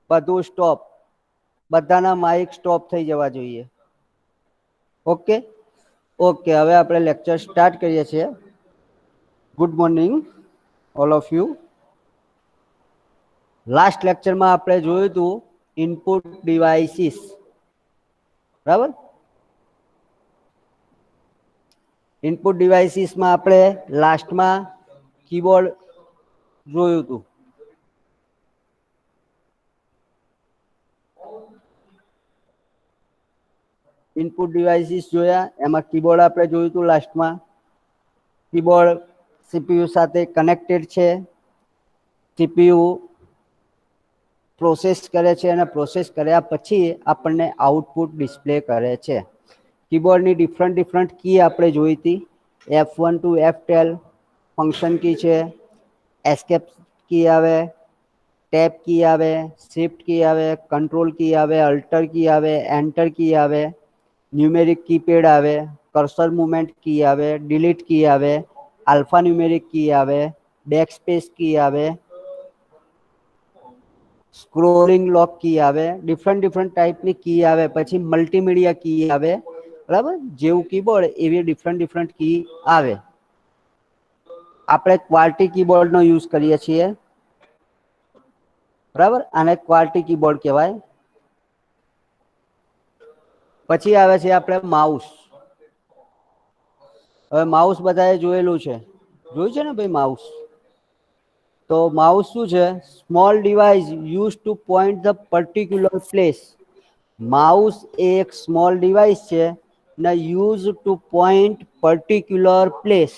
બધું સ્ટોપ, બધાના Mike stop થઈ જવા જોઈએ. ઓકે ઓકે, હવે આપણે લેક્ચર સ્ટાર્ટ કરીએ છીએ. Good morning all of you. Last લેક્ચરમાં આપણે જોયું હતું ઇનપુટ ડિવાઇસીસ, બરાબર. ઇનપુટ ડિવાઇસીસમાં આપણે લાસ્ટમાં કીબોર્ડ જોયું હતું. ઇનપુટ ડિવાઇસીસ જોયા, એમાં કીબોર્ડ આપણે જોયું હતું લાસ્ટમાં. કીબોર્ડ સીપીયુ સાથે કનેક્ટેડ છે. સીપીયુ પ્રોસેસ કરે છે અને પ્રોસેસ કર્યા પછી આપણને આઉટપુટ ડિસ્પ્લે કરે છે. કીબોર્ડની ડિફરન્ટ કી આપણે જોઈ હતી. F1 to F12 ફંક્શન કી છે, એસ્કેપ કી આવે, ટેબ કી આવે, શિફ્ટ કી આવે, કંટ્રોલ કી આવે, અલ્ટર કી આવે, એન્ટર કી આવે, ન્યુમેરિક કીપેડ આવે, કર્સર મુવમેન્ટ કી આવે, ડિલીટ કી આવે, આલ્ફા ન્યુમેરિક કી આવે, બેકસ્પેસ કી આવે, સ્ક્રોલિંગ લોક કી આવે, ડિફરન્ટ ટાઈપની કી આવે. પછી મલ્ટીમીડિયા કી આવે, બરાબર. જેવું કીબોર્ડ એવી ડિફરન્ટ કી આવે. આપણે ક્વાલિટી કીબોર્ડનો યુઝ કરીએ છીએ, બરાબર. આને ક્વાલિટી કીબોર્ડ કહેવાય. પછી આવે છે આપણે માઉસ. હવે માઉસ બધાએ જોયેલું છે, જોયું છે ને ભાઈ માઉસ? તો માઉસ શું છે? Small device use to point the particular place. Mouse એક સ્મોલ ડિવાઇસ છે ને use to point particular place.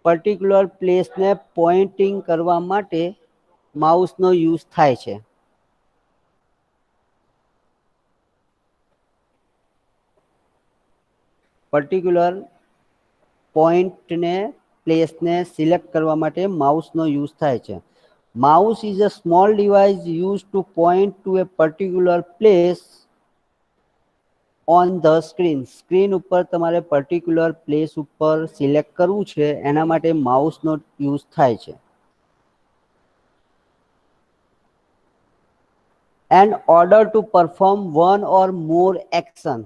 Particular પ્લેસને પોઇન્ટિંગ કરવા માટે માઉસનો યુઝ થાય છે. પર્ટિક્યુલર પોઈન્ટને પ્લેસને સિલેક્ટ કરવા માટે માઉસનો યુઝ થાય છે. Mouse is a small device use to point to a particular place on the screen. Screen ઉપર તમારે પર્ટિક્યુલર પ્લેસ ઉપર સિલેક્ટ કરવું છે, એના માટે માઉસનો યુઝ થાય છે. And order to perform one or more action.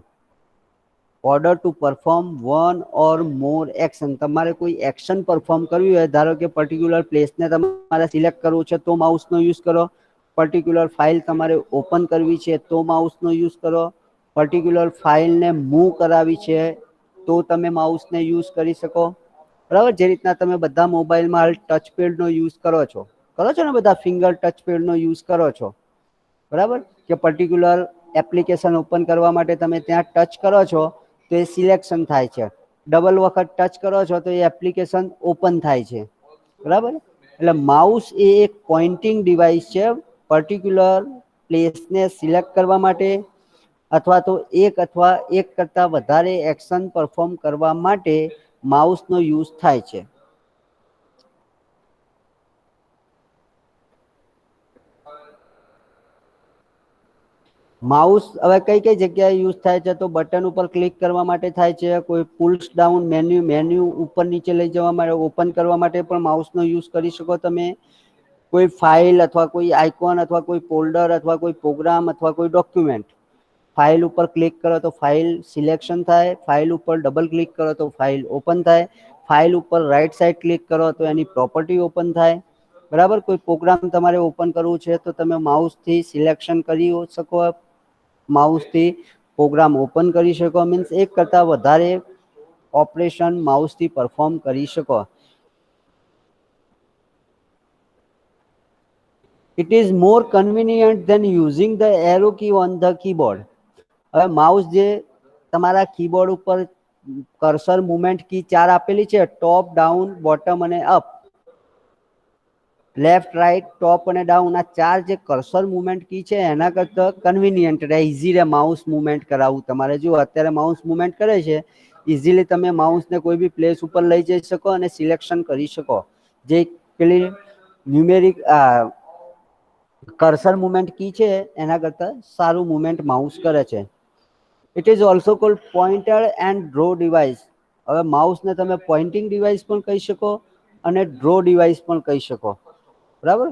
Order to perform one or more action. તમારે કોઈ એક્શન પરફોર્મ કરવી હોય, ધારો કે પર્ટિક્યુલર પ્લેસને તમારે સિલેક્ટ કરવું છે તો માઉસનો યુઝ કરો. પર્ટિક્યુલર ફાઇલ તમારે ઓપન કરવી છે તો માઉસનો યુઝ કરો. પર્ટિક્યુલર ફાઇલને મૂવ કરાવી છે તો તમે માઉસને યુઝ કરી શકો, બરાબર. જે રીતના તમે બધા મોબાઈલમાં ટચ પેડનો યુઝ કરો છો ને, બધા ફિંગર ટચ પેડનો યુઝ કરો છો, બરાબર. કે પર્ટિક્યુલર એપ્લિકેશન ઓપન કરવા માટે તમે ત્યાં ટચ કરો છો તો એ સિલેક્શન થાય છે. ડબલ વખત ટચ કરો છો તો એ એપ્લિકેશન ઓપન થાય છે, બરાબર. એટલે માઉસ એ એક પોઇન્ટિંગ ડિવાઇસ છે. પર્ટિક્યુલર પ્લેસને સિલેક્ટ કરવા માટે અથવા તો એક કરતા વધારે એક્શન પરફોર્મ કરવા માટે માઉસનો યુઝ થાય છે. માઉસ હવે કઈ જગ્યાએ યુઝ થાય છે? તો બટન ઉપર ક્લિક કરવા માટે થાય છે. કોઈ પુલ્સ ડાઉન મેન્યુ ઉપર નીચે લઈ જવા માટે, ઓપન કરવા માટે પણ માઉસનો યુઝ કરી શકો તમે. કોઈ ફાઇલ અથવા કોઈ આઇકોન અથવા કોઈ ફોલ્ડર અથવા કોઈ પ્રોગ્રામ અથવા કોઈ ડોક્યુમેન્ટ, ફાઇલ ઉપર ક્લિક કરો તો ફાઇલ સિલેક્શન થાય. ફાઇલ ઉપર ડબલ ક્લિક કરો તો ફાઇલ ઓપન થાય. ફાઇલ ઉપર રાઈટ સાઈડ ક્લિક કરો તો એની પ્રોપર્ટી ઓપન થાય, બરાબર. કોઈ પ્રોગ્રામ તમારે ઓપન કરવું છે તો તમે માઉસથી સિલેક્શન કરી શકો, માઉસથી પ્રોગ્રામ ઓપન કરી શકો. મીન્સ એક કરતા વધારે ઓપરેશન માઉસથી પરફોર્મ કરી શકો. It is more convenient than using the arrow key on the keyboard. હવે માઉસ જે તમારા કીબોર્ડ ઉપર કર્સર મુવમેન્ટ કી 4 આપેલી છે, ટોપ, ડાઉન, બોટમ અને અપ, લેફ્ટ, રાઈટ, ટોપ અને ડાઉન, આ 4 જે કર્સર મુવમેન્ટ કી છે એના કરતાં કન્વિનિયન્ટ રહે, ઇઝી રહે માઉસ મુવમેન્ટ કરાવવું. તમારે જો અત્યારે માઉસ મુવમેન્ટ કરે છે, ઇઝીલી તમે માઉસને કોઈ બી પ્લેસ ઉપર લઈ જઈ શકો અને સિલેક્શન કરી શકો. જે પેલી ન્યુમેરિક કર્સર મુવમેન્ટ કી છે એના કરતાં સારું મુવમેન્ટ માઉસ કરે છે. It is also cold pointer and draw device. હવે માઉસને તમે પોઇન્ટિંગ ડિવાઇસ પણ કહી શકો અને ડ્રો ડિવાઇસ પણ કહી શકો, બરાબર.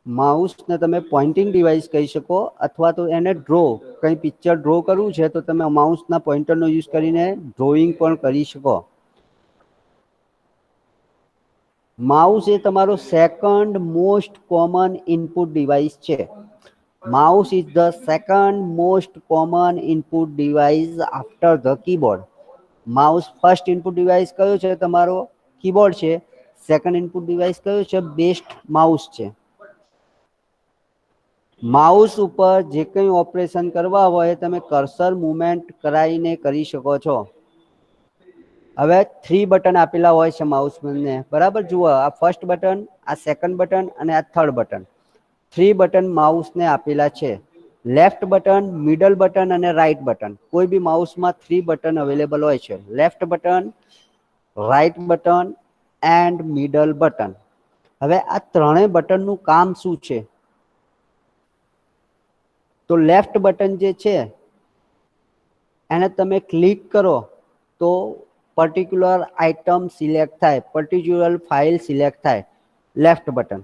માઉસ ને તમે પોઇન્ટિંગ ડિવાઇસ કહી શકો અથવા તો એને ડ્રો કઈ પિક્ચર ડ્રો કરવું છે તો તમે માઉસના પોઇન્ટરનો યુઝ કરીને ડ્રોઈંગ પણ કરી શકો. માઉસ એ તમારો second most common input device છે. Mouse is the second most common input device after the keyboard. Mouse first input device કયો છે તમારો? કીબોર્ડ છે. સેકન્ડ ઇનપુટ ડિવાઇસ કયો છે? બેસ્ટ માઉસ છે. માઉસ ઉપર જે કંઈ ઓપરેશન કરવા હોય તમે કર્સર મુવમેન્ટ કરાવીને કરી શકો છો. હવે 3 બટન આપેલા હોય છે માઉસને, બરાબર? જુઓ, આ ફર્સ્ટ બટન, આ સેકન્ડ બટન અને આ થર્ડ બટન. 3 બટન માઉસને આપેલા છે. લેફ્ટ બટન, મિડલ બટન અને રાઈટ બટન. કોઈ બી માઉસમાં 3 બટન અવેલેબલ હોય છે. Left button, right button and middle button. હવે આ ત્રણેય બટનનું કામ શું છે? તો લેફ્ટ બટન જે છે એને તમે ક્લિક કરો તો પર્ટિક્યુલર આઇટમ સિલેક્ટ થાય, પર્ટિક્યુલર ફાઇલ સિલેક્ટ થાય. લેફ્ટ બટન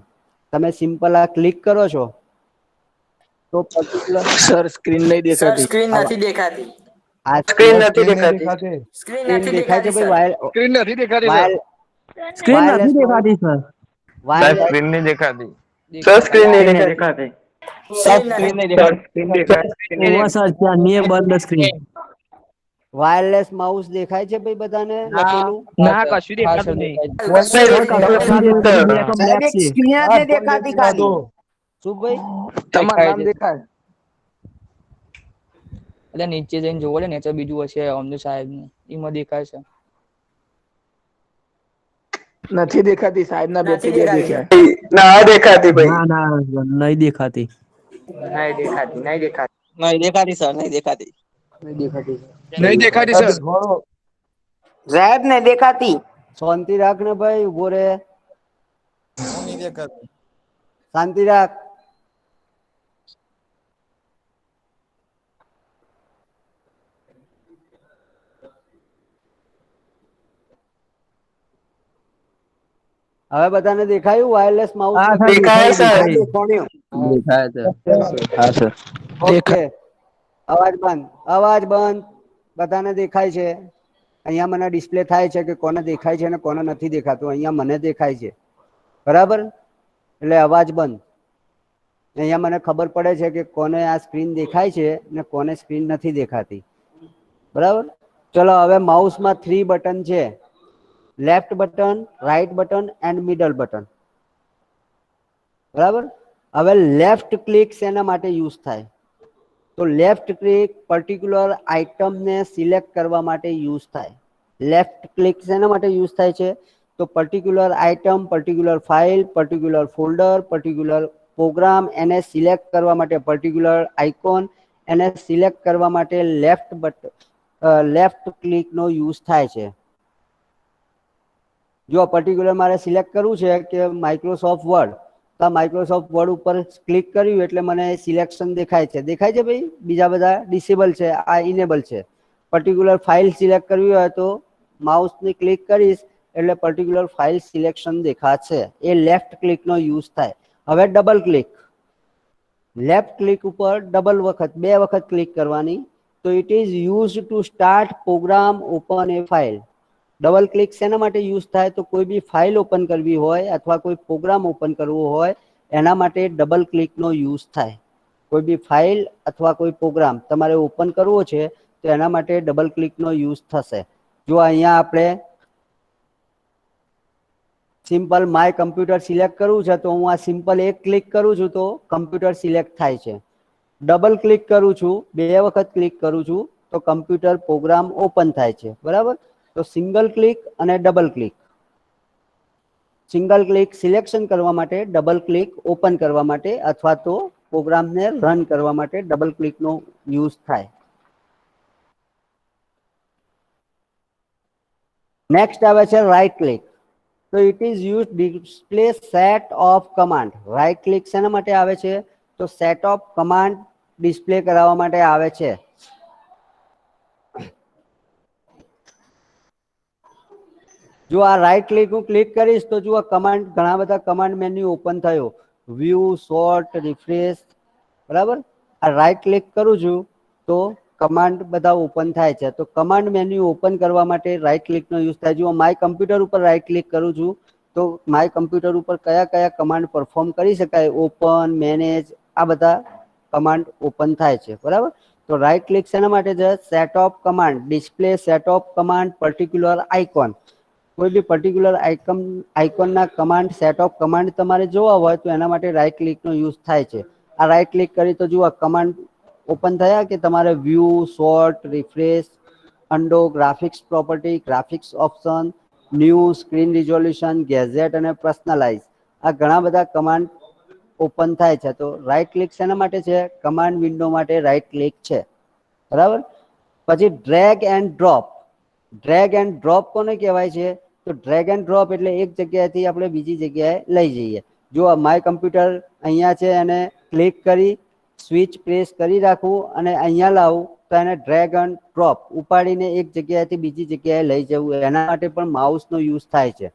તમે સિમ્પલ આ ક્લિક કરો છો તો પર્ટિક્યુલર સર સ્ક્રીન નહીં સર દેખાતી. સ્ક્રીન નથી દેખાતી. આ સ્ક્રીન નથી દેખાતી. સ્ક્રીન સ્ક્રીન નથી દેખાય છે દેખાતી ભાઈ? સર. સ્ક્રીન નથી દેખાતી સર. વાયર સ્ક્રીન વાયરલેસ નથી દેખાતી સર. વાયરલેસ સ્ક્રીન નહીં દેખાતી. સર સ્ક્રીન નહીં દેખાતી. સર સ્ક્રીન સ્ક્રીન નથી નહીં દેખાતી. સ્ક્રીન દેખાય. ઓવા સર ત્યાં ને બંધ સ્ક્રીન. વાયરલેસ માઉસ દેખાય છે ભાઈ બધાને લખેલું? ના કશું દેખાતું નહીં. દેખાતી ખાલી. શું ભાઈ? તમારું નામ દેખાય. એટલે નીચે જઈને જોવો ને, નીચે બીજું હશે અમદુ સાહેબ નું, એમાં દેખાય છે. નથી દેખાતી સાહેબ ના બે નથી બે દેખાતી. દેખાય. ના દેખાતી ભાઈ. ના ના નહીં દેખાતી. નહીં દેખાતી. નહીં દેખાતી. નહીં દેખાતી સર, નહીં દેખાતી. નહીં દેખાતી. નહીં દેખાતી સર. સાહેબ ને દેખાતી. શાંતિ રાખ ને ભાઈ, ઉભો રે. શાંતિ રાખ. હવે બધાને દેખાયું વાયરલેસ માઉસ? હા, સર, દેખાય સર. દેખાય છે. હા સર. ઓકે, અવાજ બંધ. અવાજ બંધ. બધાને દેખાય છે? અહીંયા મને ડિસ્પ્લે થાય છે કે કોને દેખાય છે અને કોને નથી દેખાતું. અહીંયા મને દેખાય છે, બરાબર? એટલે અવાજ બંધ. અહીંયા મને ખબર પડે છે કે કોને આ સ્ક્રીન દેખાય છે ને કોને સ્ક્રીન નથી દેખાતી, બરાબર? ચલો, હવે માઉસમાં 3 બટન છે. Left button, right button and middle button, બરાબર? હવે લેફ્ટ ક્લિક શેના માટે યુઝ થાય? તો લેફ્ટ ક્લિક પર્ટિક્યુલર આઇટમને સિલેક્ટ કરવા માટે યુઝ થાય. લેફ્ટ ક્લિક શેના માટે યુઝ થાય છે? તો particular item, particular file, particular folder, particular program એને સિલેક્ટ કરવા માટે, પર્ટિક્યુલર આઇકોન એને સિલેક્ટ કરવા માટે લેફ્ટ ક્લિકનો યુઝ થાય છે. જો પર્ટિક્યુલર મારે સિલેક્ટ કરવું છે કે માઇક્રોસોફ્ટ વર્ડ, તો માઇક્રોસોફ્ટ વર્ડ ઉપર ક્લિક કર્યું એટલે મને સિલેક્શન દેખાય છે. દેખાય છે ભાઈ? બીજા બધા ડિસેબલ છે, આ ઇનેબલ છે. પર્ટિક્યુલર ફાઇલ સિલેક્ટ કરવી હોય તો માઉસની ક્લિક કરીશ એટલે પર્ટિક્યુલર ફાઇલ સિલેક્શન દેખાશે. એ લેફ્ટ ક્લિકનો યુઝ થાય. હવે ડબલ ક્લિક. લેફ્ટ ક્લિક ઉપર ડબલ વખત, 2 વખત ક્લિક કરવાની. તો it is use to start program open a file. Double click શેના માટે યુઝ થાય? તો કોઈ બી ફાઇલ ઓપન કરવી હોય અથવા કોઈ પ્રોગ્રામ ઓપન કરવો હોય એના માટે ડબલ ક્લિકનો યુઝ થાય. કોઈ બી ફાઇલ અથવા કોઈ પ્રોગ્રામ તમારે ઓપન કરવો છે તો એના માટે ડબલ ક્લિકનો યુઝ થશે. જો અહીંયા આપણે સિમ્પલ માય કમ્પ્યુટર સિલેક્ટ કરવું છે તો હું આ સિમ્પલ એક ક્લિક કરું છું તો કમ્પ્યુટર સિલેક્ટ થાય છે. ડબલ ક્લિક કરું છું, 2 વખત ક્લિક કરું છું તો કમ્પ્યુટર પ્રોગ્રામ ઓપન થાય છે, બરાબર? તો સિંગલ ક્લિક અને double click. Single click selection કરવા માટે, ડબલ ક્લિક ઓપન કરવા માટે અથવા તો પ્રોગ્રામને રન કરવા માટે ડબલ ક્લિકનો યુઝ થાય. નેક્સ્ટ આવે છે રાઈટ ક્લિક. તો it is use display set of command. Right click શેના માટે આવે છે? તો સેટ ઓફ કમાન્ડ ડિસ્પ્લે કરાવવા માટે આવે છે. જો આ રાઈટ ક્લિક હું ક્લિક કરીશ તો જુઓ કમાન્ડ, ઘણા બધા કમાન્ડ મેન્યુ ઓપન થયો. વ્યૂ, શોર્ટ, રિફ્રેશ, બરાબર. આ રાઈટ ક્લિક કરું છું તો કમાન્ડ બધા ઓપન થાય છે. તો કમાન્ડ મેન્યુ ઓપન કરવા માટે રાઈટ ક્લિકનો યુઝ થાય. જો માય કમ્પ્યુટર ઉપર રાઈટ ક્લિક કરું છું તો માય કમ્પ્યુટર ઉપર કયા કયા કમાન્ડ પરફોર્મ કરી શકાય, ઓપન, મેનેજ, આ બધા કમાન્ડ ઓપન થાય છે, બરાબર. તો રાઈટ ક્લિક શેના માટે છે? Set of command, display set of command, particular icon. કોઈ બી પર્ટિક્યુલર આઇકોનના કમાન્ડ, સેટ ઓફ કમાન્ડ તમારે જોવા હોય તો એના માટે રાઈટ ક્લિકનો યુઝ થાય છે. આ રાઈટ ક્લિક કરી તો જુઓ કમાન્ડ ઓપન થયા કે તમારે view, sort, refresh, undo, graphics property, graphics option, new, screen resolution, gadget અને પર્સનલાઇઝ, આ ઘણા બધા કમાન્ડ ઓપન થાય છે. તો રાઈટ ક્લિક શેના માટે છે? કમાન્ડ વિન્ડો માટે રાઈટ ક્લિક છે, બરાબર. પછી drag and drop. Drag and drop કોને કહેવાય છે? તો ડ્રેગ એન્ડ ડ્રોપ એટલે એક જગ્યાએથી આપણે બીજી જગ્યાએ લઈ જઈએ. જો માય કમ્પ્યુટર અહીંયા છે, એને ક્લિક કરી સ્વિચ પ્રેસ કરી રાખવું અને અહીંયા લાવું તો એને ડ્રેગ એન્ડ ડ્રોપ ઉપાડીને એક જગ્યાએથી બીજી જગ્યાએ લઈ જવું, એના માટે પણ માઉસનો યુઝ થાય છે.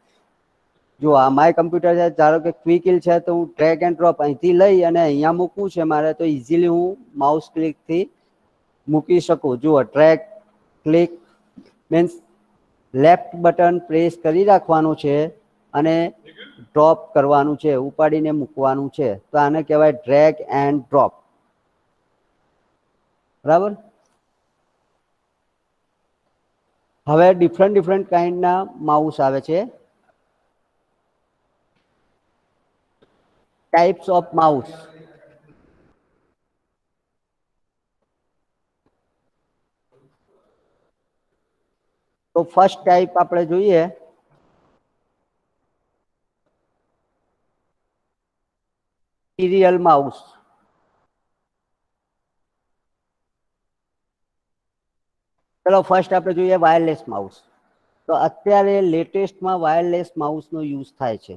જો આ માય કમ્પ્યુટર છે, ધારો કે ક્વિકિલ છે, તો હું ડ્રેગ એન્ડ ડ્રોપ અહીંથી લઈ અને અહીંયા મૂકવું છે મારે, તો ઇઝીલી હું માઉસ ક્લિકથી મૂકી શકું. જુઓ drag click means left button press કરી રાખવાનું છે અને ડ્રોપ કરવાનું છે, ઉપાડીને મૂકવાનું છે. તો આને કહેવાય ડ્રેગ એન્ડ ડ્રોપ, બરાબર. હવે ડિફરન્ટ કાઇન્ડના માઉસ આવે છે. Types of mouse. તો ફર્સ્ટ ટાઈપ આપણે જોઈએ સિરિયલ માઉસ. ચલો ફર્સ્ટ આપણે જોઈએ વાયરલેસ માઉસ. તો અત્યારે લેટેસ્ટમાં વાયરલેસ માઉસનો યુઝ થાય છે,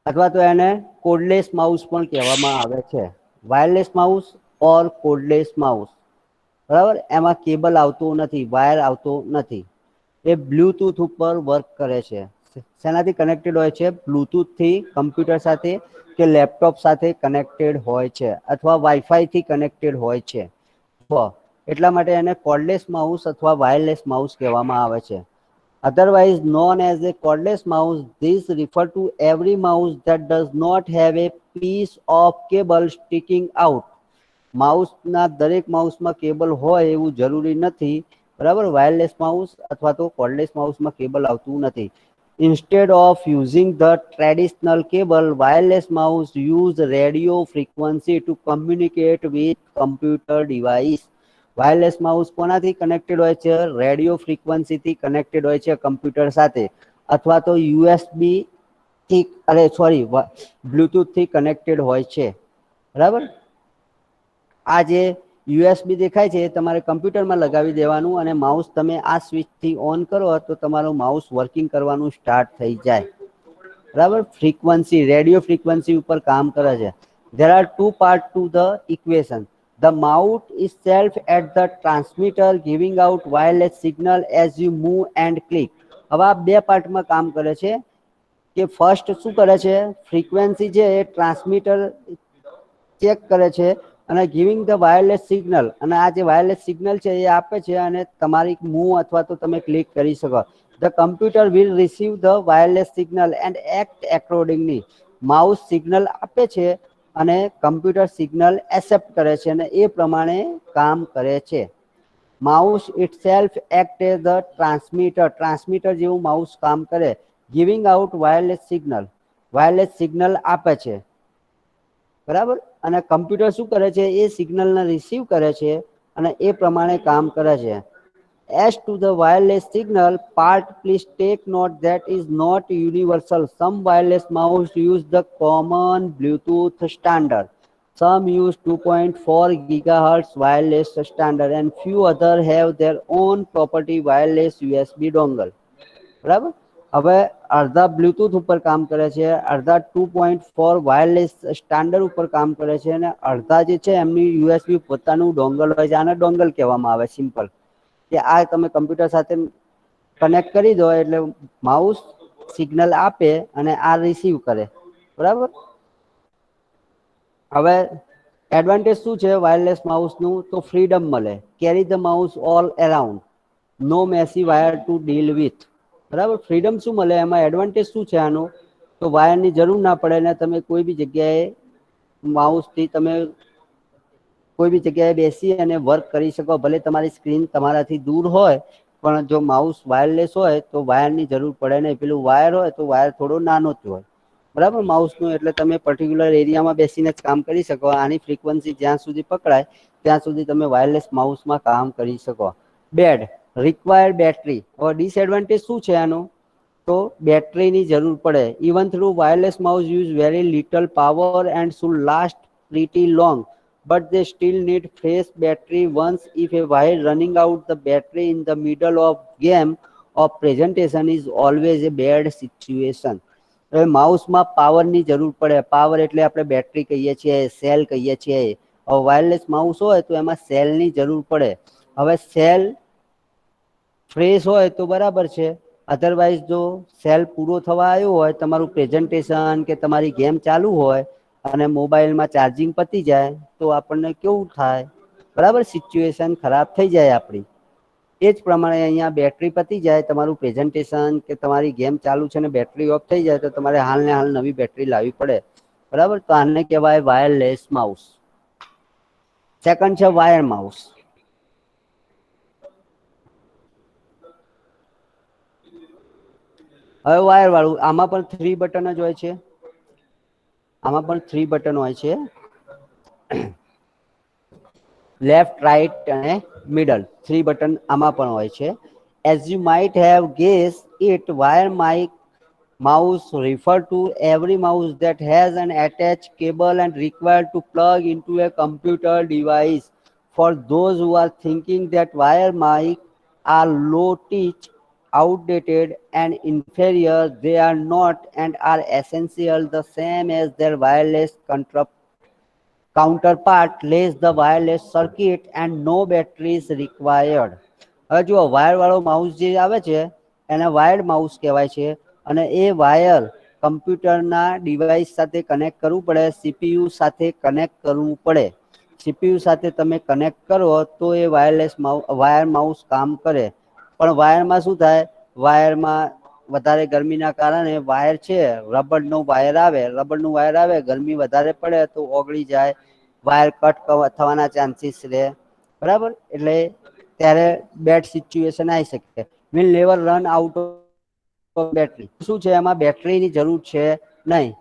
અથવા તો એને કોડલેસ માઉસ પણ કહેવામાં આવે છે. વાયરલેસ માઉસ ઓર કોડલેસ માઉસ, બરાબર. એમાં કેબલ આવતું નથી, વાયર આવતો નથી. એ બ્લૂટૂથ ઉપર વર્ક કરે છે. શેનાથી કનેક્ટેડ હોય છે? બ્લૂટૂથથી કમ્પ્યુટર સાથે કે લેપટોપ સાથે કનેક્ટેડ હોય છે, અથવા વાઈફાઈથી કનેક્ટેડ હોય છે. એટલા માટે એને કોર્ડલેસ માઉસ અથવા વાયરલેસ માઉસ કહેવામાં આવે છે. Otherwise known as a cordless mouse, this refer to every mouse that does not have a piece of cable sticking out. માઉસના દરેક માઉસમાં કેબલ હોય એવું જરૂરી નથી, બરાબર. વાયરલેસ માઉસ અથવા તો કોર્ડલેસ માઉસમાં કેબલ આવતું નથી. Instead of using the traditional cable, wireless mouse use radio frequency to communicate with computer device. Wireless mouse કોનાથી કનેક્ટેડ હોય છે? રેડિયો ફ્રીક્વન્સીથી કનેક્ટેડ હોય છે કમ્પ્યુટર સાથે, અથવા તો યુએસબી થી બ્લૂટૂથથી કનેક્ટેડ હોય છે, બરાબર. આ જે યુએસબી દેખાય છે એ તમારે કમ્પ્યુટરમાં લગાવી દેવાનું અને માઉસ તમે આ સ્વિચથી ઓન કરો તો તમારું માઉસ વર્કિંગ કરવાનું સ્ટાર્ટ થઈ જાય, બરાબર. ફ્રીક્વન્સી, રેડિયો ફ્રીક્વન્સી ઉપર કામ કરે છે. There are two parts to the equation. The mouse is self at the transmitter giving out wireless signal as you move and click. હવે આ બે પાર્ટમાં કામ કરે છે કે ફર્સ્ટ શું કરે છે? ફ્રીક્વન્સી છે એ ટ્રાન્સમીટર ચેક કરે છે અને ગિવિંગ ધ વાયરલેસ સિગ્નલ, અને આ જે વાયરલેસ સિગ્નલ છે એ આપે છે અને તમારી મૂવ અથવા તો તમે ક્લિક કરી શકો. The computer will receive the wireless signal and act accordingly. Mouse signal આપે છે અને કમ્પ્યુટર સિગ્નલ એક્સેપ્ટ કરે છે અને એ પ્રમાણે કામ કરે છે. Mouse itself act as the transmitter, transmitter જેવું માઉસ કામ કરે. Giving out wireless signal, wireless signal આપે છે, બરાબર. અને કમ્પ્યુટર શું કરે છે? એ સિગ્નલને રિસીવ કરે છે અને એ પ્રમાણે કામ કરે છે. As to the wireless signal part, please take note that is not universal. Some wireless mouse use the common Bluetooth standard. Some use 2.4 GHz wireless standard and few other have their own property wireless USB dongle. બરાબર. હવે અડધા Bluetooth ઉપર કામ કરે છે, અડધા 2.4 wireless standard ઉપર કામ કરે છે અને અડધા જે છે એમની યુએસબી પોતાનું ડોંગલ હોય છે. આને ડોંગલ કહેવામાં આવે, સિમ્પલ. કે આ તમે કમ્પ્યુટર સાથે કનેક્ટ કરી દો એટલે માઉસ સિગ્નલ આપે અને આ રિસીવ કરે, બરાબર. હવે એડવાન્ટેજ શું છે વાયરલેસ માઉસનું? તો ફ્રીડમ મળે, carry the mouse all around, no messy wire to deal with. બરાબર, ફ્રીડમ શું મળે એમાં? એડવાન્ટેજ શું છે આનું? તો વાયરની જરૂર ના પડે ને તમે કોઈ બી જગ્યાએ માઉસથી તમે કોઈ બી જગ્યાએ બેસી અને વર્ક કરી શકો. ભલે તમારી સ્ક્રીન તમારાથી દૂર હોય, પણ જો માઉસ વાયરલેસ હોય તો વાયરની જરૂર પડે નહીં. પેલું વાયર હોય તો વાયર થોડો નાનો જ હોય, બરાબર, માઉસનું. એટલે તમે પર્ટિક્યુલર એરિયામાં બેસીને જ કામ કરી શકો. આની ફ્રીક્વન્સી જ્યાં સુધી પકડાય ત્યાં સુધી તમે વાયરલેસ માઉસમાં કામ કરી શકો. Bad required battery. હવે ડિસએડવાન્ટેજ શું છે આનું? તો બેટરીની જરૂર પડે. Even through wireless mouse use very little power and should last pretty long, but they still need fresh battery once. If a while running out the battery in the middle of game or presentation is always a bad situation. હવે માઉસમાં પાવરની જરૂર પડે. Power એટલે આપણે battery કહીએ છીએ, cell કહીએ છીએ. હવે વાયરલેસ માઉસ હોય તો એમાં સેલની જરૂર પડે. હવે સેલ ફ્રેશ હોય તો બરાબર છે, અધરવાઇઝ જો સેલ પૂરો થવા આવ્યો હોય, તમારું પ્રેઝન્ટેશન કે તમારી ગેમ ચાલુ હોય અને મોબાઈલમાં ચાર્જિંગ પતી જાય તો આપણને કેવું થાય? બરાબર, સિચ્યુએશન ખરાબ થઈ જાય આપણી. એ જ પ્રમાણે અહીંયા બેટરી પતી જાય, તમારું પ્રેઝન્ટેશન કે તમારી ગેમ ચાલુ છે ને બેટરી ઓફ થઈ જાય તો તમારે હાલ ને હાલ નવી બેટરી લાવવી પડે. બરાબર, તો આને કહેવાય વાયરલેસ માઉસ. સેકન્ડ છે વાયર માઉસ. હવે વાયર વાળું, આમાં પણ 3 બટન જ હોય છે. આમાં પણ 3 બટન હોય છે, લેફ્ટ, રાઈટ અને મિડલ. 3 બટન આમાં પણ હોય છે. As you might have guessed it, wire mic mouse refer to every mouse that has an attached cable and required to plug into a computer device. For those who are thinking that wire mic are low tech, outdated and inferior, they are not and are essential the same as their wireless counterpart. Lays the wireless circuit and no batteries required. હવે જુઓ, wire વાળો mouse જે આવે છે એને wired mouse કહેવાય છે. અને એ વાયર કમ્પ્યુટરના ડિવાઇસ સાથે કનેક્ટ કરવું પડે, સીપીયુ સાથે કનેક્ટ કરવું પડે. સીપીયુ સાથે તમે કનેક્ટ કરો તો એ વાયર માઉસ કામ કરે. પણ વાયરમાં શું થાય? વાયરમાં વધારે ગરમીના કારણે વાયર છે, રબરનું વાયર આવે, ગરમી વધારે પડે તો ઓગળી જાય, વાયર કટ થવાના ચાન્સીસ રહે. બરાબર, એટલે ત્યારે બેડ સિચ્યુએશન આવી શકે. Will never run out of battery. શું છે એમાં? બેટરીની જરૂર છે નહીં.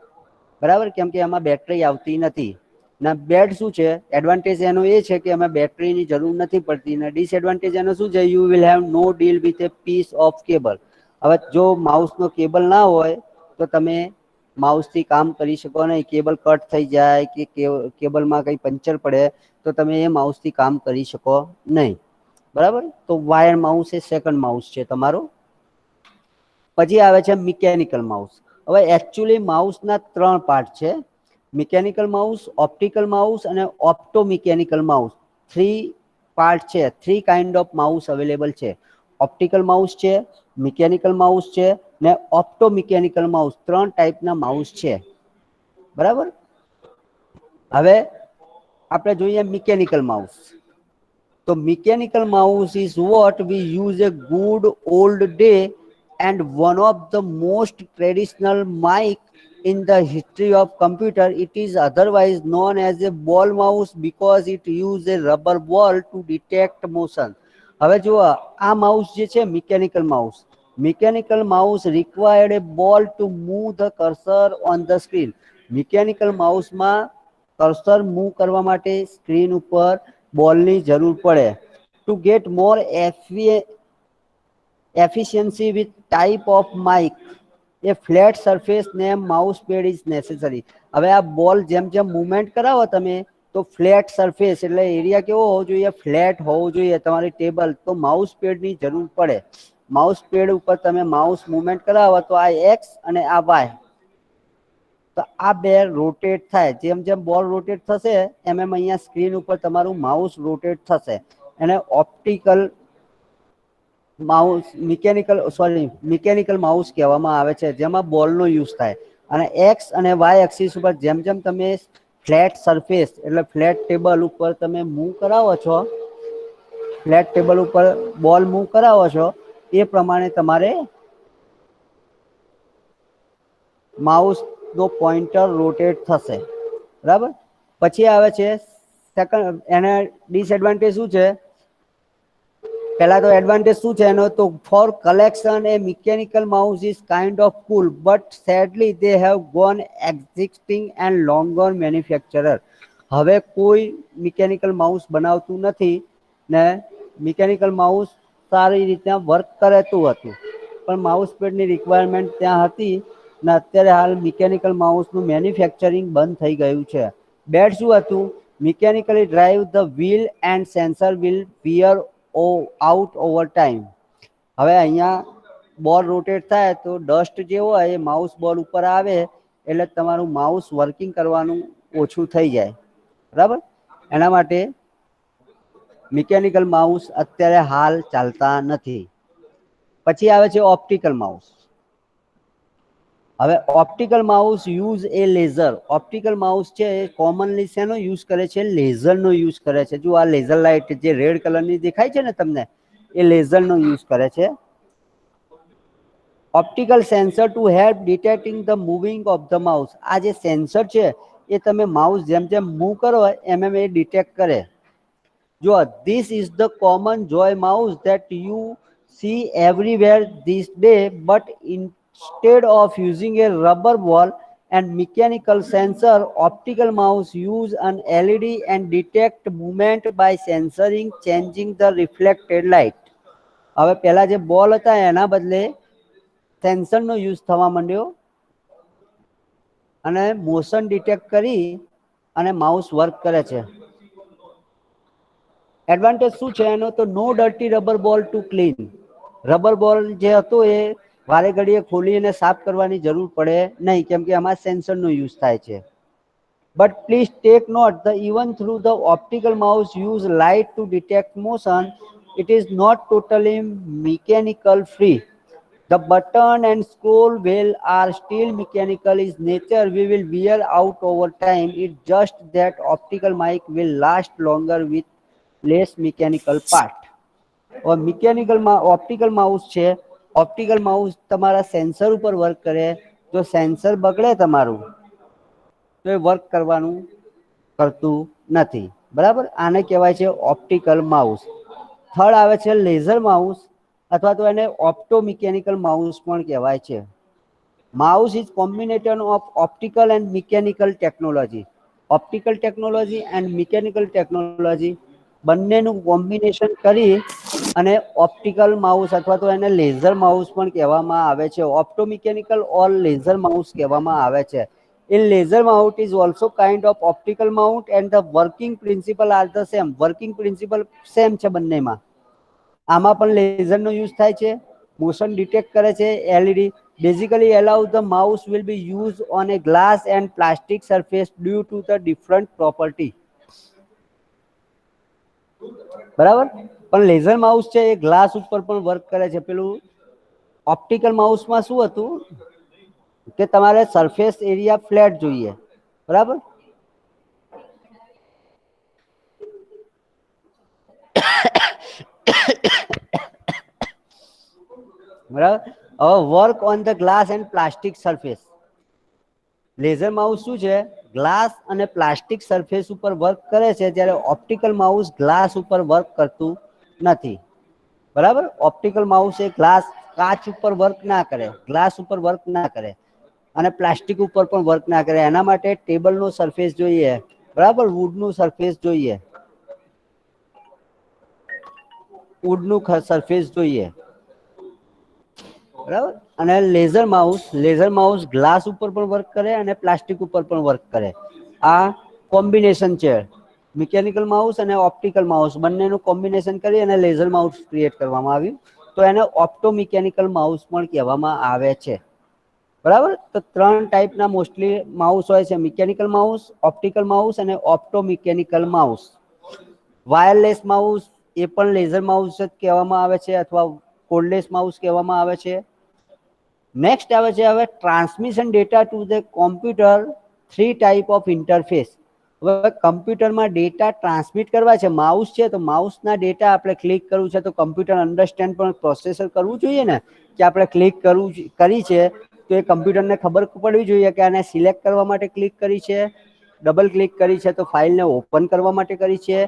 બરાબર, કેમ કે એમાં બેટરી આવતી નથી. ના બેડ શું છે? એડવાન્ટેજ એનો એ છે કે એમાં બેટરીની જરૂર નથી પડતી. ને ડિસએડવાન્ટેજ એનો શું છે? You will have no deal with a piece of cable. હવે જો માઉસનો કેબલ ના હોય તો તમે માઉસથી કામ કરી શકો નહીં. કેબલ કટ થઈ જાય કે કેબલમાં કંઈ પંચર પડે તો તમે એ માઉસથી કામ કરી શકો નહીં. બરાબર, તો વાયર માઉસ એ સેકન્ડ માઉસ છે તમારો. પછી આવે છે મિકેનિકલ માઉસ. હવે એકચ્યુઅલી માઉસના 3 પાર્ટ છે: મિકેનિકલ માઉસ, ઓપ્ટિકલ માઉસ અને ઓપ્ટો મિકેનિકલ માઉસ. 3 પાર્ટ છે. 3 કાઇન્ડ ઓફ માઉસ અવેલેબલ છે. ઓપ્ટિકલ માઉસ છે, મિકેનિકલ માઉસ છે ને ઓપ્ટો મિકેનિકલ માઉસ. 3 ટાઈપના માઉસ છે. બરાબર, હવે આપણે જોઈએ મિકેનિકલ માઉસ. તો mechanical mouse is what we use a good old day and one of the most traditional mic in the history of computer. It is otherwise known as a ball mouse because it uses a rubber ball to detect motion. હવે જુઓ, આ mouse જે છે mechanical mouse required a ball to move the cursor on the screen. Mechanical માઉસમાં cursor move કરવા માટે screen ઉપર બોલની જરૂર પડે. To get more efficiency with type of mic, a flat surface name mouse pad is necessary. હવે આ બોલ જેમ જેમ મૂવમેન્ટ કરાવો તમે તો ફ્લેટ સરફેસ એટલે એરિયા કેવો હોવો જોઈએ? ફ્લેટ હોવો જોઈએ તમારી ટેબલ. તો માઉસ પેડની જરૂર પડે. માઉસ પેડ ઉપર તમે માઉસ મૂવમેન્ટ કરાવો તો આ એક્સ અને આ વાય, તો આ બે રોટેટ થાય. જેમ જેમ બોલ રોટેટ થશે એમ એમ અહીંયા સ્ક્રીન ઉપર તમારું માઉસ રોટેટ થશે. એને ઓપ્ટિકલ માઉસ મિકેનિકલ માઉસ કહેવામાં આવે છે, જેમાં બોલનો યુઝ થાય. અને એક્સ અને વાય એક્સિસ ઉપર જેમ જેમ તમે ફ્લેટ સરફેસ એટલે ફ્લેટ ટેબલ ઉપર તમે મૂવ કરાવો છો, ફ્લેટ ટેબલ ઉપર બોલ મૂવ કરાવો છો એ પ્રમાણે તમારે માઉસ નો પોઇન્ટર રોટેટ થશે, બરાબર. પછી આવે છે સેકન્ડ, એને ડિસએડવાન્ટેજ શું છે? પહેલા તો એડવાન્ટેજ શું છે એનો, તો for collection a mechanical mouse is kind of cool but sadly they have gone existing and longer manufacturer. હવે કોઈ મિકેનિકલ માઉસ બનાવતું નથી ને મિકેનિકલ માઉસ સારી રીતના વર્ક કરેતું હતું, પણ માઉસ પેડની રિક્વાયરમેન્ટ ત્યાં હતી ને અત્યારે હાલ મિકેનિકલ માઉસનું મેન્યુફેક્ચરિંગ બંધ થઈ ગયું છે. બેડ શું હતું? Mechanically drive the wheel and sensor will wear out over time. હવે અહીંયા બોલ રોટેટ થાય તો ડસ્ટ જે હોય એ માઉસ બોલ ઉપર આવે એટલે તમારું માઉસ વર્કિંગ કરવાનું ઓછું થઈ જાય, બરાબર. એના માટે મિકેનિકલ માઉસ અત્યારે હાલ ચાલતા નથી. પછી આવે છે ઓપ્ટિકલ માઉસ. હવે ઓપ્ટિકલ માઉસ યુઝ એ લેઝર. ઓપ્ટિકલ માઉસ છે એ કોમનલી શેનો યુઝ કરે છે? લેઝરનો યુઝ કરે છે. જો આ લેઝર લાઇટ જે રેડ કલરની દેખાય છે ને તમને, એ લેઝરનો યુઝ કરે છે. Optical sensor to help detecting the moving of the mouse. આ જે સેન્સર છે એ તમે માઉસ જેમ જેમ મૂવ કરો એમ એમ એ ડિટેક્ટ કરે. જો this is the common Joy mouse that you see everywhere this day, but instead of using a rubber ball and mechanical sensor, optical mouse use an LED and detect movement by sensoring changing the reflected light. હવે પહેલા જે બોલ હતા એના બદલે સેન્સરનો use થવા માંડ્યો અને મોશન ડિટેક્ટ કરી અને માઉસ વર્ક કરે છે. એડવાન્ટેજ શું છે એનો? તો નો ડર્ટી રબર બોલ ટુ ક્લીન. રબર બોલ જે હતો એ વારે ઘડીએ ખોલીને સાફ કરવાની જરૂર પડે નહીં, કેમ કે આમાં સેન્સરનો યુઝ થાય છે. But please take note the even through the optical mouse use light to detect motion, it is not totally mechanical free. The button and scroll wheel are still mechanical in nature. We will wear out over time. It's just that optical mic will last longer with less mechanical part. और mechanical optical mouse છે, optical mouse તમારા sensor ઉપર work કરે. જો sensor બગડે તમારું તો એ work કરવાનું કરતું નથી, બરાબર. આને કહેવાય છે ઓપ્ટિકલ માઉસ. થર્ડ આવે છે લેઝર માઉસ અથવા તો એને ઓપ્ટો મિકેનિકલ માઉસ પણ કહેવાય છે. Mouse is combination of optical and mechanical technology. Optical technology and mechanical technology બંનેનું કોમ્બિનેશન કરી અને ઓપ્ટિકલ માઉસ અથવા તો એને લેઝર માઉસ પણ કહેવામાં આવે છે. ઓપ્ટો મિકેનિકલ ઓર લેઝર માઉસ કહેવામાં આવે છે. In laser mount is also kind of optical mount and the working principle are the same. Working principle same છે બંનેમાં. આમાં પણ લેઝરનો યુઝ થાય છે, મોશન ડિટેક્ટ કરે છે LED. Basically allow the mouse will be used on a glass and plastic surface due to the different property. બરાબર. પણ લેઝર માઉસ છે એ ગ્લાસ ઉપર પણ વર્ક કરે છે. પેલું ઓપ્ટિકલ માઉસમાં શું હતું કે તમારે સરફેસ એરિયા ફ્લેટ જોઈએ, બરાબર. બરાબર. હવે work on the glass and plastic surface. Laser mouse શું છે? ગ્લાસ અને પ્લાસ્ટિક સરફેસ ઉપર વર્ક કરે છે, જ્યારે ઓપ્ટિકલ માઉસ ગ્લાસ ઉપર વર્ક કરતું નથી, બરાબર. ઓપ્ટિકલ માઉસ એ ગ્લાસ કાચ ઉપર વર્ક ના કરે, ગ્લાસ ઉપર વર્ક ના કરે અને પ્લાસ્ટિક ઉપર પણ વર્ક ના કરે. એના માટે ટેબલનો સરફેસ જોઈએ, બરાબર, વુડનું સરફેસ જોઈએ, વુડનું સરફેસ જોઈએ, બરાબર. અને લેઝર માઉસ ગ્લાસ ઉપર પણ વર્ક કરે અને પ્લાસ્ટિક ઉપર પણ વર્ક કરે. આ કોમ્બિનેશન છે. મિકેનિકલ માઉસ અને ઓપ્ટિકલ માઉસ બંનેનું કોમ્બિનેશન કરી અને લેઝર માઉસ ક્રિએટ કરવામાં આવ્યું, તો એને ઓપ્ટો મિકેનિકલ માઉસ પણ કહેવામાં આવે છે, બરાબર. તો 3 ટાઈપના મોસ્ટલી માઉસ હોય છે: મિકેનિકલ માઉસ, ઓપ્ટિકલ માઉસ અને opto mechanical mouse. Wireless mouse એ પણ લેઝર માઉસ જ કહેવામાં આવે છે અથવા કોર્ડલેસ માઉસ કહેવામાં આવે છે. નેક્સ્ટ આવે છે હવે transmission data to the computer. 3 type of interface. હવે કમ્પ્યુટરમાં ડેટા ટ્રાન્સમિટ કરવા છે, માઉસ છે તો માઉસના ડેટા આપણે ક્લિક કરવું છે તો કમ્પ્યુટર અન્ડરસ્ટેન્ડ પણ પ્રોસેસર કરવું જોઈએ ને કે આપણે ક્લિક કરી છે તો એ કમ્પ્યુટરને ખબર પડવી જોઈએ કે આને સિલેક્ટ કરવા માટે ક્લિક કરી છે, ડબલ ક્લિક કરી છે તો ફાઇલને ઓપન કરવા માટે કરી છે,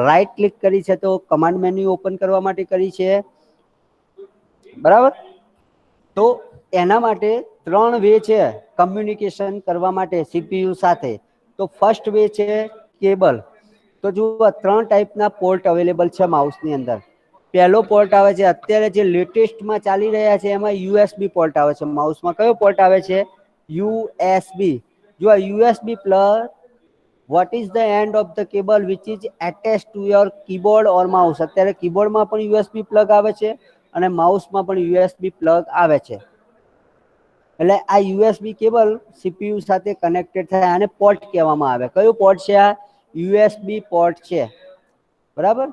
રાઈટ ક્લિક કરી છે તો કમાન્ડ મેન્યુ ઓપન કરવા માટે કરી છે, બરાબર. તો એના માટે 3 વે છે કમ્યુનિકેશન કરવા માટે સીપીયુ સાથે. તો ફર્સ્ટ વે છે કેબલ. તો જુઓ 3 ટાઈપના પોર્ટ અવેલેબલ છે માઉસની અંદર. પહેલો પોર્ટ આવે છે અત્યારે જે લેટેસ્ટમાં ચાલી રહ્યા છે એમાં યુએસબી પોર્ટ આવે છે માઉસમાં. કયો પોર્ટ આવે છે? યુએસબી. જો આ USB plus what is the end of the cable which is attached to your keyboard or mouse. અત્યારે કીબોર્ડમાં પણ યુએસબી પ્લગ આવે છે અને માઉસમાં પણ યુએસબી પ્લગ આવે છે. એટલે આ યુએસબી કેબલ સીપીયુ સાથે કનેક્ટેડ થાય, આને પોર્ટ કહેવામાં આવે. કયું પોર્ટ છે? આ યુએસબી પોર્ટ છે, બરાબર.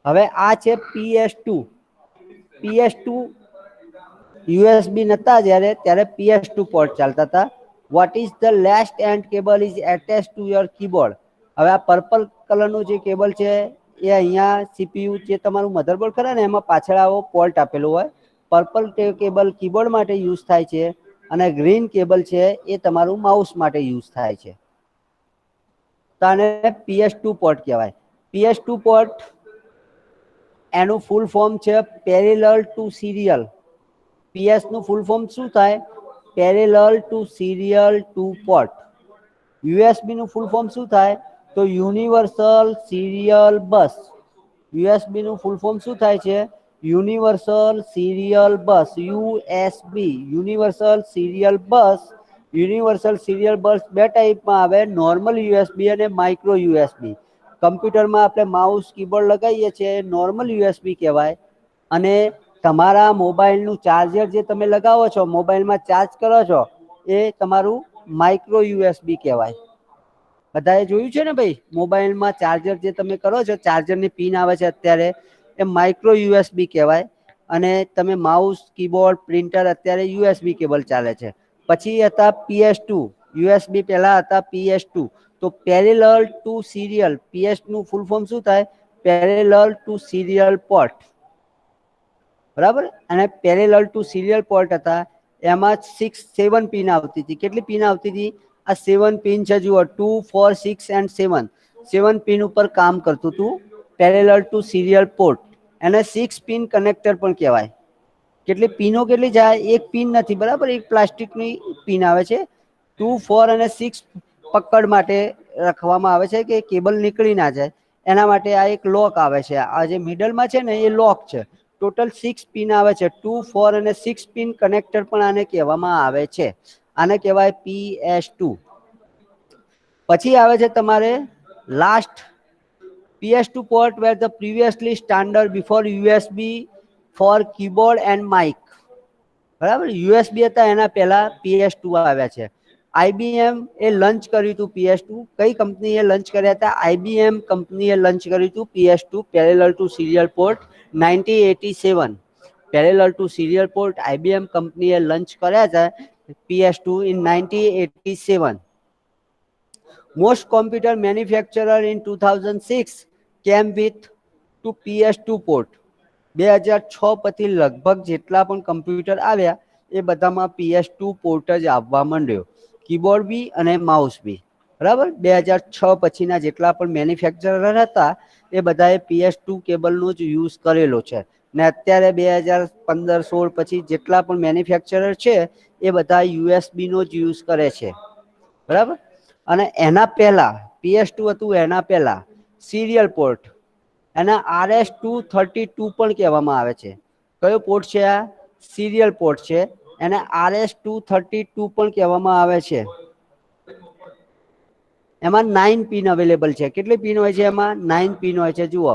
હવે આ છે PS2. PS2 યુએસબી નતા ત્યારે PS2 પોર્ટ ચાલતા હતા. What is the lest and cable is attach to your keyboard. હવે આ પર્પલ કલરનું જે કેબલ છે એ અહીંયા સીપીયુ જે તમારું મધરબોર્ડ ખરા ને એમાં પાછળ આવો પોર્ટ આપેલો હોય. પર્પલ કેબલ કીબોર્ડ માટે યુઝ થાય છે અને ગ્રીન કેબલ છે એ તમારું માઉસ માટે યુઝ થાય છે. તો આને PS2 પોર્ટ કહેવાય. PS2 પોર્ટ એનું ફૂલ ફોર્મ છે પેરેલલ ટુ સિરિયલ. PS નું ફૂલ ફોર્મ શું થાય? Parallel to serial to port. USB નું ફૂલ ફોર્મ શું થાય? તો યુનિવર્સલ સિરિયલ બસ. યુએસબી નું ફૂલ ફોર્મ શું થાય છે? યુનિવર્સલ સિરિયલ બસ. યુએસબી યુનિવર્સલ સિરિયલ બસ. યુનિવર્સલ સિરિયલ બસ બે ટાઈપમાં આવે, નોર્મલ યુએસબી અને માઇક્રો યુએસબી. કમ્પ્યુટરમાં આપણે માઉસ કીબોર્ડ લગાવીએ છીએ નોર્મલ યુએસબી કહેવાય, અને તમારા મોબાઈલનું ચાર્જર જે તમે લગાવો છો, મોબાઈલમાં ચાર્જ કરો છો, એ તમારું માઇક્રો યુએસબી કહેવાય. બધાએ જોયું છે ને ભાઈ, મોબાઈલમાં ચાર્જર જે તમે કરો છો, ચાર્જરની પિન આવે છે અત્યારે, એ માઇક્રો યુએસબી કહેવાય. અને તમે માઉસ કીબોર્ડ પ્રિન્ટર અત્યારે યુએસબી કેબલ ચાલે છે. પછી હતા PS2. યુએસબી પહેલા હતા PS2. તો પેરેલલ ટુ સિરિયલ. PS નું ફૂલ ફોર્મ શું થાય? પેરેલલ ટુ સિરિયલ પોર્ટ, બરાબર. અને પેરેલલ ટુ સિરિયલ પોર્ટ હતા એમાં 7 પિન આવતી હતી. કેટલી પિન આવતી હતી? આ 7 પિન છે, જુઓ 2, 4, 6 એન્ડ 7. 7 પિન ઉપર કામ કરતું હતું પેરેલલ ટુ સિરિયલ પોર્ટ. એને 6 પિન કનેક્ટર પણ કહેવાય. કેટલી પિનો કેટલી જાય? એક પિન નથી, બરાબર. એક પ્લાસ્ટિકની પિન આવે છે. 2, 4 અને 6 પકડ માટે રાખવામાં આવે છે કે કેબલ નીકળી ના જાય. એના માટે આ એક લોક આવે છે. આ જે મિડલમાં છે ને એ લોક છે. ટોટલ 6 પિન આવે છે. 2, 4 અને 6 પિન કનેક્ટર પણ આને કહેવામાં આવે છે. આને કહેવાય PS2. પછી આવે છે તમારે last PS2 port were the previously standard before USB for keyboard and mic. બરાબર. યુએસબી હતા એના પહેલા PS2 આવ્યા છે. IBM એ લંચ કર્યું હતું PS2. કઈ કંપનીએ લંચ કર્યા હતા? IBM કંપનીએ લંચ કર્યું હતું PS2 parallel to serial port 1987. Parallel to serial port IBM કંપનીએ લંચ કર્યા હતા PS2 in 1987. Most computer manufacturer in 2006 came with to PS2 port. 2006 પછી લગભગ જેટલા પણ કમ્પ્યુટર આવ્યા એ બધામાં PS2 પોર્ટ જ આવવા માંડ્યો, કીબોર્ડ બી અને માઉસ બી, બરાબર. 2006 પછીના જેટલા પણ મેન્યુફેક્ચરર હતા એ બધાએ PS2 કેબલનો જ યુઝ કરેલો છે. ને અત્યારે 2015-16 પછી જેટલા પણ મેન્યુફેક્ચરર છે એ બધા યુએસબી નો જ યુઝ કરે છે, બરાબર. અને એના પહેલા PS2 હતું એના પહેલા સિરિયલ પોર્ટ, એના RS-232 પણ કહેવામાં આવે છે. કયો પોર્ટ છે? આ સિરિયલ પોર્ટ છે. એને RS-232 પણ કહેવામાં આવે છે. એમાં 9 પિન અવેલેબલ છે. કેટલી પિન હોય છે એમાં? 9 પિન હોય છે. જુઓ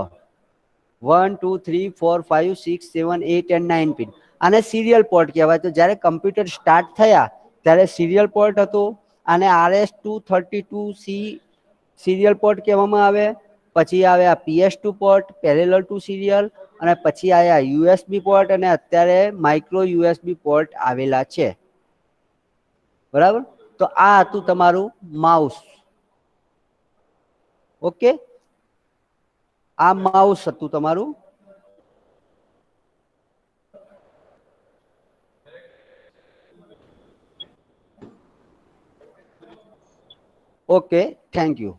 1, 2, 3, 4, 5, 6, 7, 8 and 9 પિન. આને સિરિયલ પોર્ટ કહેવાય. તો જ્યારે કમ્પ્યુટર સ્ટાર્ટ થયા ત્યારે સિરિયલ પોર્ટ હતું. આને RS-232C સિરિયલ પોર્ટ કહેવામાં આવે. પછી આવે આ PS2 port parallel to serial, અને પછી આયા યુએસબી પોર્ટ, અને અત્યારે માઇક્રો યુએસબી પોર્ટ આવેલા છે, બરાબર. તો આ હતું તમારું માઉસ. ઓકે, આ માઉસ હતું તમારું. Okay, thank you.